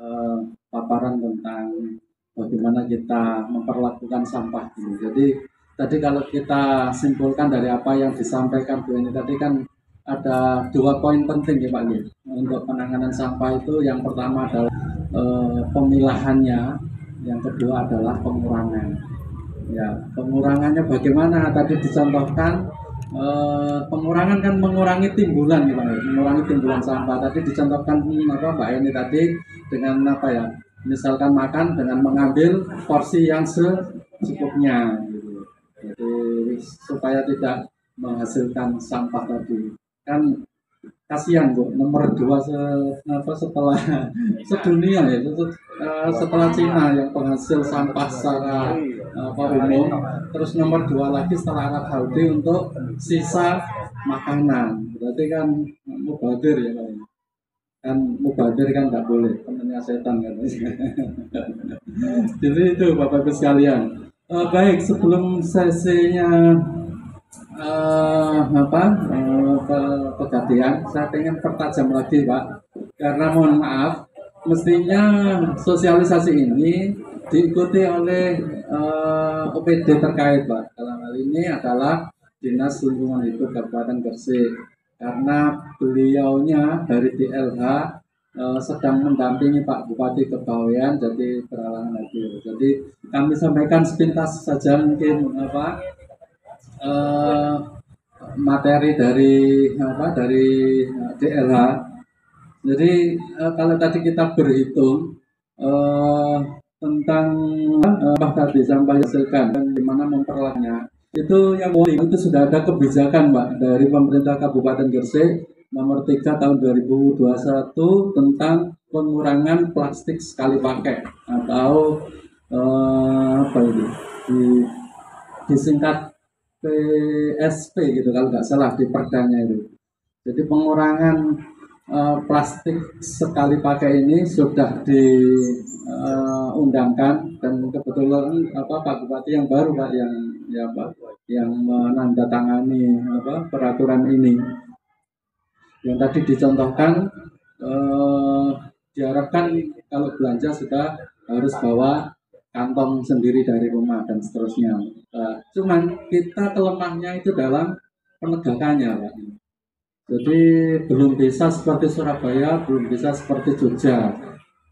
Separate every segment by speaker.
Speaker 1: eee, paparan tentang bagaimana kita memperlakukan sampah ini. Jadi tadi kalau kita simpulkan dari apa yang disampaikan Bu Eni tadi kan ada 2 poin penting ya Pak ya, untuk penanganan sampah itu. Yang pertama adalah pemilahannya, yang kedua adalah pengurangan. Ya, pengurangannya bagaimana? Tadi dicontohkan pengurangan kan mengurangi timbulan ya Pak ya, mengurangi timbulan sampah. Tadi dicontohkan apa Mbak Eni tadi dengan apa ya? Misalkan makan dengan mengambil porsi yang secukupnya gitu. Jadi supaya tidak menghasilkan sampah tadi. Kan kasihan Bu, nomor 2 setelah sedunia ya, setelah Cina yang penghasil sampah secara umum, terus nomor 2 lagi setelah Arab Saudi untuk sisa makanan. Berarti kan mubazir ya Pak. Kan mubazir kan nggak boleh, temannya setan kan. Jadi itu Bapak Ibu sekalian. Baik, sebelum sesinya kejadian, saya ingin pertajam lagi Pak, karena mohon maaf, mestinya sosialisasi ini diikuti oleh OPD terkait Pak. Dalam hal ini adalah Dinas Lingkungan Hidup Kabupaten Gresik, karena beliaunya dari DLH sedang mendampingi Pak Bupati ke Bawean, jadi berhalangan hadir. Jadi kami sampaikan sepintas saja mungkin materi dari DLH. Jadi kalau tadi kita berhitung tentang tadi sampah hasilkan dan gimana memperolehnya, itu yang itu sudah ada kebijakan Pak dari pemerintah Kabupaten Gresik nomor 3 tahun 2021 tentang pengurangan plastik sekali pakai atau disingkat PSP gitu kalau nggak salah di perdanya itu. Jadi pengurangan plastik sekali pakai ini sudah diundangkan, dan kebetulan Pak Bupati yang baru Pak yang menandatangani peraturan ini. Yang tadi dicontohkan diharapkan kalau belanja sudah harus bawa kantong sendiri dari rumah dan seterusnya. Cuman kita kelemahnya itu dalam penegakannya Pak. Jadi belum bisa seperti Surabaya, belum bisa seperti Jogja.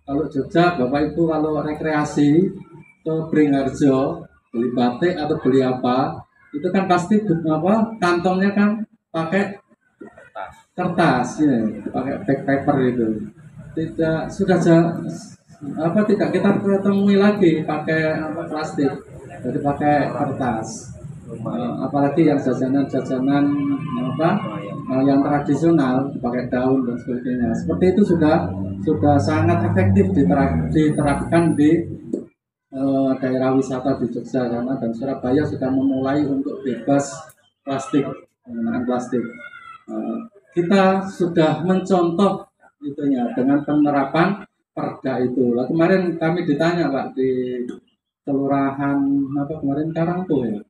Speaker 1: Kalau Jogja, Bapak Ibu kalau rekreasi ke Beringharjo, beli batik atau beli apa, itu kan pasti kantongnya kan pakai kertas ya, pakai back paper itu. Tidak kita temui lagi pakai plastik, jadi pakai kertas. Apalagi yang jajanan yang tradisional pakai daun dan sebagainya. Seperti itu sudah sangat efektif diterapkan di daerah wisata di Jogja dan Surabaya sudah memulai untuk bebas plastik, penggunaan plastik. Kita sudah mencontoh itunya dengan penerapan perda itu. Lah kemarin kami ditanya Pak di kelurahan kemarin Karangpo ya,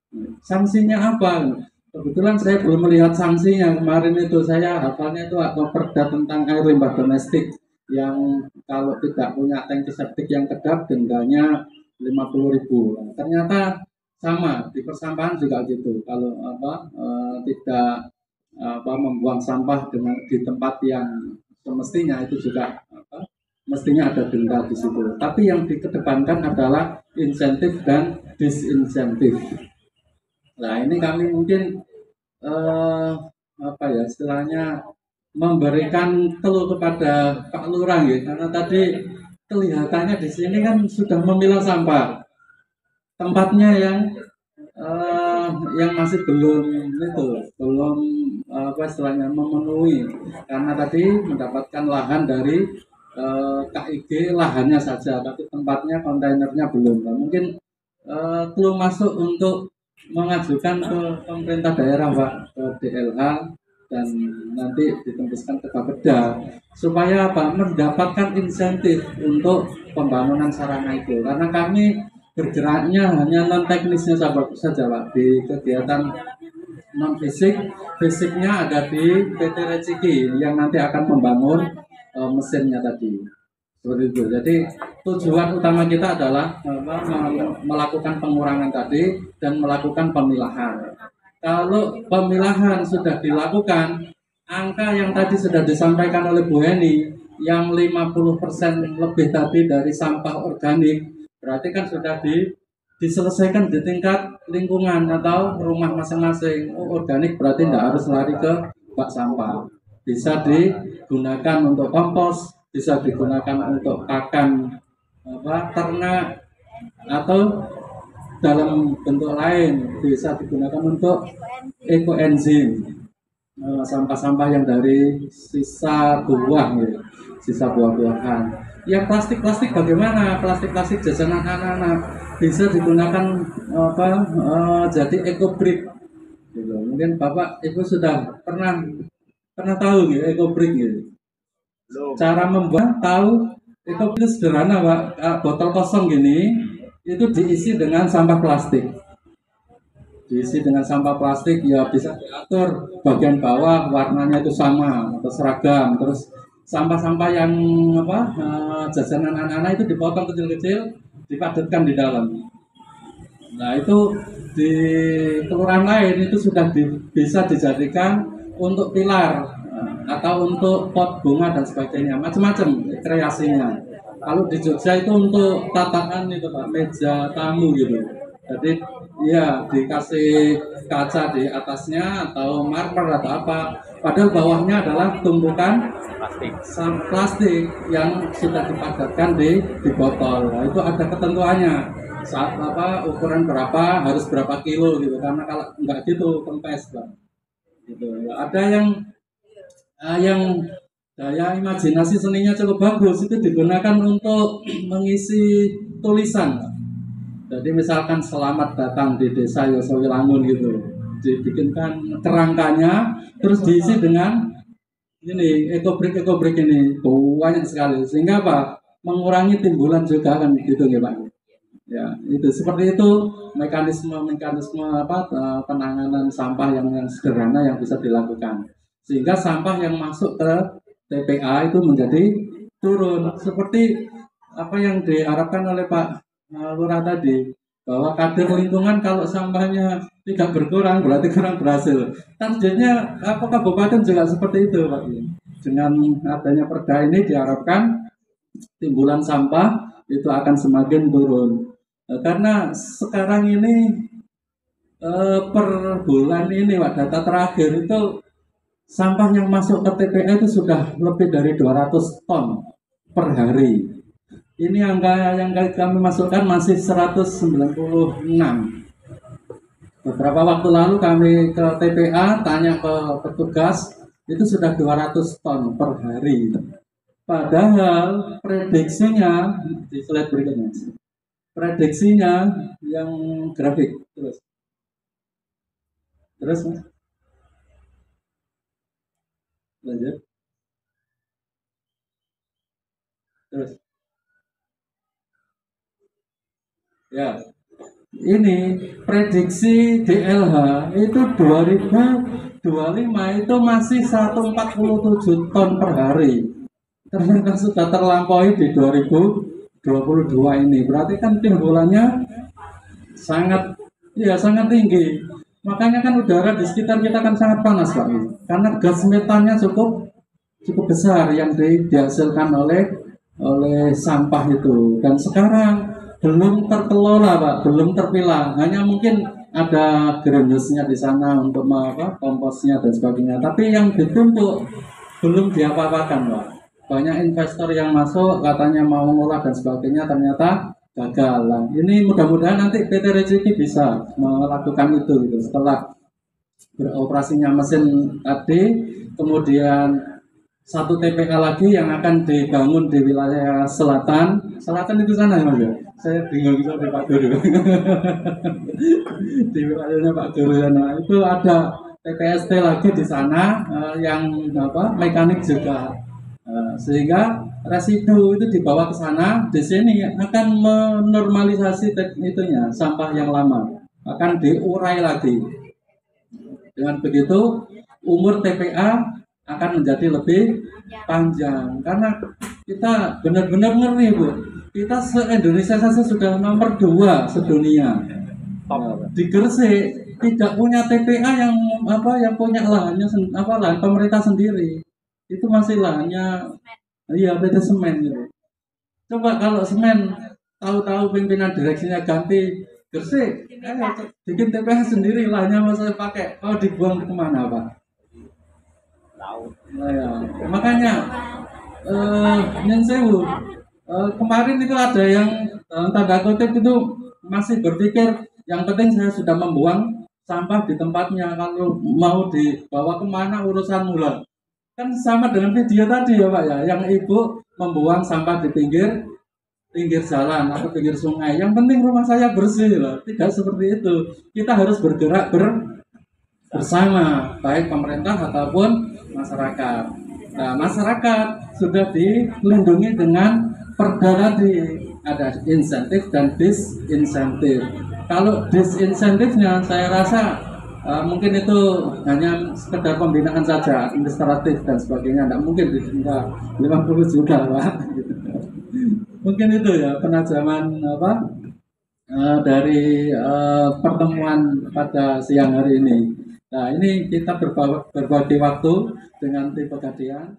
Speaker 1: sanksinya apa? Kebetulan saya belum melihat sanksinya kemarin itu. Saya hafalnya itu atau perda tentang air limbah domestik yang kalau tidak punya tangki septik yang kedap dendanya 50.000. Ternyata sama di persampahan juga gitu. Kalau tidak membuang sampah di tempat yang semestinya itu juga mestinya ada denda di situ. Tapi yang dikedepankan adalah insentif dan disinsentif. Nah ini kami mungkin istilahnya memberikan keluh kepada Pak Lurah ya, karena tadi kelihatannya di sini kan sudah memilah sampah, tempatnya yang masih belum memenuhi, karena tadi mendapatkan lahan dari KIG lahannya saja, tapi tempatnya kontainernya belum. Nah, mungkin belum masuk untuk mengajukan ke pemerintah daerah Pak, ke DLH, dan nanti ditembuskan ke Bapeda supaya mendapatkan insentif untuk pembangunan sarana itu, karena kami bergeraknya hanya non teknisnya saja Pak di kegiatan non fisik. Fisiknya ada di PT Reciki yang nanti akan membangun mesinnya tadi. seperti itu. Jadi tujuan utama kita adalah melakukan pengurangan tadi dan melakukan pemilahan. Kalau pemilahan sudah dilakukan, angka yang tadi sudah disampaikan oleh Bu Heni, yang 50% lebih tadi dari sampah organik, berarti kan sudah diselesaikan di tingkat lingkungan atau rumah masing-masing. Oh, organik berarti tidak harus lari ke bak sampah. Bisa digunakan untuk kompos, bisa digunakan untuk pakan ternak, atau dalam bentuk lain bisa digunakan untuk ekoenzim, sampah-sampah yang dari sisa buah, ya, sisa buah-buahan. Yang plastik-plastik bagaimana? Plastik-plastik jajanan anak-anak bisa digunakan jadi ekobrik. Gitu. Mungkin Bapak Ibu sudah pernah tahu gitu ekobrik gitu. Cara membuat tahu ekobrik itu sederhana Pak. Botol kosong gini itu diisi dengan sampah plastik. Diisi dengan sampah plastik, ya bisa diatur bagian bawah warnanya itu sama atau seragam. Terus sampah-sampah yang jajanan anak-anak itu dipotong kecil-kecil, dipadatkan di dalam. Nah itu di kelurahan lain itu sudah bisa dijadikan untuk pilar atau untuk pot bunga dan sebagainya, macam-macam kreasinya. Kalau di Jogja itu untuk tatakan itu Pak, meja tamu gitu. Jadi ya dikasih kaca di atasnya atau marmer atau apa. Padahal bawahnya adalah tumpukan plastik yang sudah dipadatkan di botol. Nah, itu ada ketentuannya. Saat ukuran berapa, harus berapa kilo gitu. Karena kalau enggak gitu kempes, Bang. Gitu. Ada yang daya imajinasi seninya cukup bagus, itu digunakan untuk mengisi tulisan. Jadi misalkan selamat datang di desa Yosowilangun gitu, dibikinkan kerangkanya, terus diisi dengan ini ekobrik ini banyak sekali, sehingga apa? Mengurangi timbulan juga kan gitu ya Pak. Ya itu seperti itu mekanisme penanganan sampah yang sederhana yang bisa dilakukan, sehingga sampah yang masuk ke TPA itu menjadi turun seperti apa yang diharapkan oleh Pak Lurah tadi, bahwa kader lingkungan kalau sampahnya tidak berkurang berarti kurang berhasil. Targetnya kabupaten juga seperti itu Pak. Dengan adanya perda ini diharapkan timbulan sampah itu akan semakin turun. Karena sekarang ini per bulan ini Pak, data terakhir itu sampah yang masuk ke TPA itu sudah lebih dari 200 ton per hari. Ini angka yang kami masukkan masih 196. Beberapa waktu lalu kami ke TPA tanya ke petugas, itu sudah 200 ton per hari. Padahal prediksinya di slide berikutnya. Prediksinya yang grafik terus lanjut terus. Ya, ini prediksi DLH itu 2025 itu masih 147 ton per hari. Ternyata sudah terlampaui di 2022 ini. Berarti kan timbulannya sangat tinggi. Makanya kan udara di sekitar kita kan sangat panas Pak. Karena gas metannya cukup besar yang dihasilkan oleh sampah itu. Dan sekarang belum terkelola Pak, belum terpilah. Hanya mungkin ada greenhouse-nya di sana untuk komposnya dan sebagainya. Tapi yang ditumpuk belum diapa-apakan Pak. Banyak investor yang masuk katanya mau ngolah dan sebagainya, ternyata gagal. Ini mudah-mudahan nanti PT Rezeki bisa melakukan itu gitu. Setelah beroperasinya mesin tadi, kemudian satu TPA lagi yang akan dibangun di wilayah selatan itu sana ya Mas ya? Saya bingung bisa di Pak Guru. Di wilayahnya Pak Guru nah, itu ada TPST lagi di sana yang mekanik juga, sehingga residu itu dibawa ke sana. Di sini akan menormalisasi itunya, sampah yang lama akan diurai lagi. Dengan begitu umur TPA akan menjadi lebih panjang, karena kita benar-benar ngeri Bu. Kita se-Indonesia saja sudah nomor 2 sedunia. Di Gresik tidak punya TPA yang yang punya lahannya lahan pemerintah sendiri. Itu masih lahannya iya PT Semen gitu. Coba kalau Semen tahu-tahu pimpinan direksinya ganti Gresik, bikin TPA sendiri lahannya mau saya pakai, mau dibuang kemana Pak? Nah, ya. Makanya Nyen Sewu, kemarin itu ada yang tanda kutip itu masih berpikir yang penting saya sudah membuang sampah di tempatnya, kalau mau dibawa kemana urusan mula. Kan sama dengan video tadi ya Pak ya, yang ibu membuang sampah di pinggir jalan atau pinggir sungai. Yang penting rumah saya bersih loh. Tidak seperti itu. Kita harus bergerak bersama, baik pemerintah ataupun masyarakat. Nah, masyarakat sudah dilindungi dengan perda tadi, ada insentif dan disinsentif. Kalau disinsentifnya saya rasa mungkin itu hanya sekedar pembinaan saja, administratif dan sebagainya, tidak mungkin didenda 50 juta Pak. Mungkin itu ya penajaman dari pertemuan pada siang hari ini. Nah, ini kita berbagi waktu dengan tim Pegadian.